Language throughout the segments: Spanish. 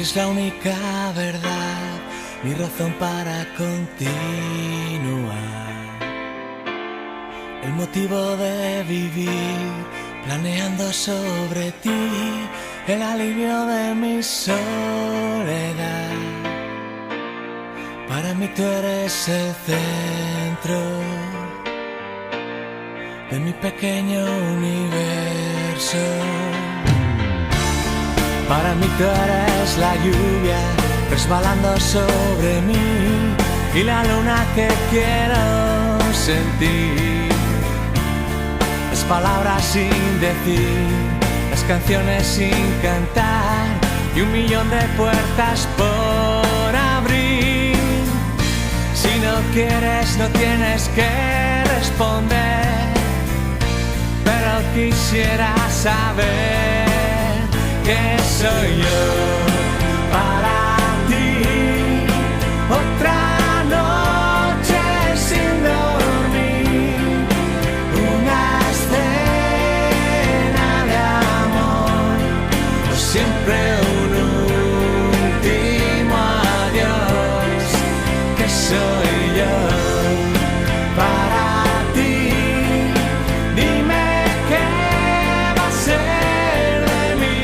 eres la única verdad, mi razón para continuar. El motivo de vivir, planeando sobre ti, el alivio de mi soledad. Para mí tú eres el centro de mi pequeño universo. Para mí tú eres la lluvia resbalando sobre mí y la luna que quiero sentir. Las palabras sin decir, las canciones sin cantar y 1.000.000 de puertas por abrir. Si no quieres no tienes que responder, pero quisiera saber que soy yo para ti. Otra noche sin dormir, una escena de amor, o siempre un último adiós. Que soy yo para ti. Dime qué va a ser de mí.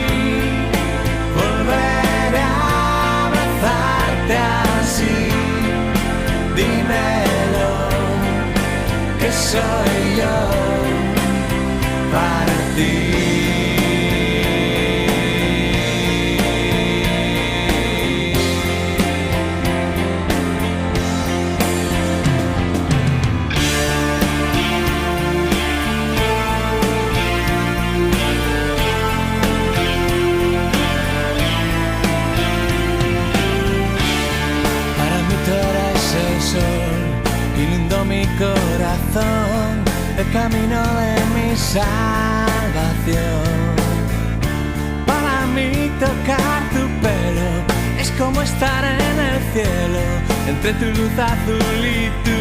Volveré a abrazarte así. Dímelo, que soy yo para ti. Inundó mi corazón, el camino de mi salvación. Para mí tocar tu pelo es como estar en el cielo, entre tu luz azul y tu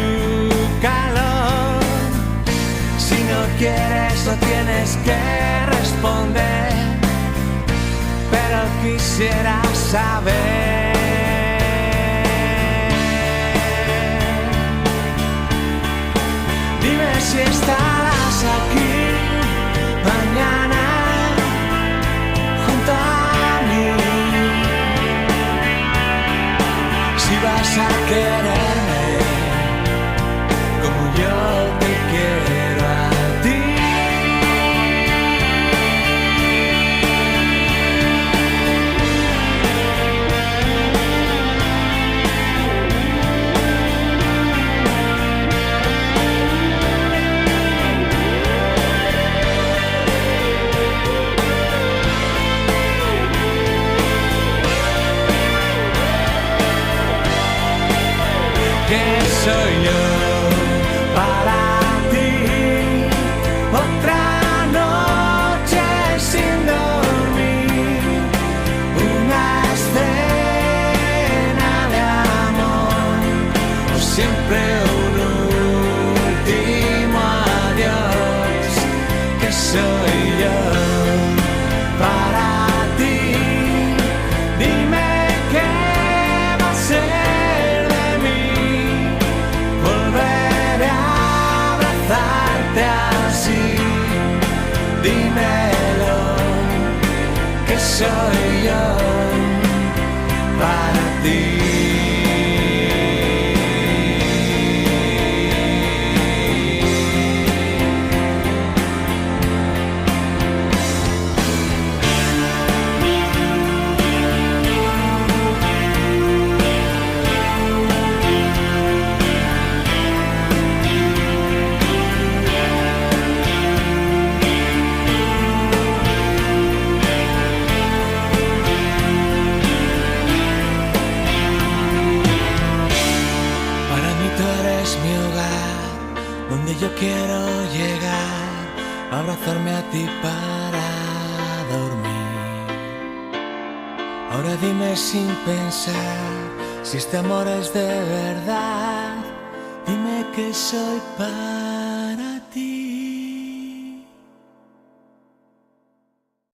calor. Si no quieres no tienes que responder, pero quisiera saber. Dime si estarás aquí mañana junto a mí. Si vas a quererme como yo te quiero a ti. Que soy yo para ti. Otra noche sin dormir, una escena de amor, o siempre un último adiós. Que soy yo para ti. Dime qué va a ser. Dímelo, que soy yo para ti. Donde yo quiero llegar, abrazarme a ti para dormir. Ahora dime sin pensar si este amor es de verdad. Dime que soy para ti.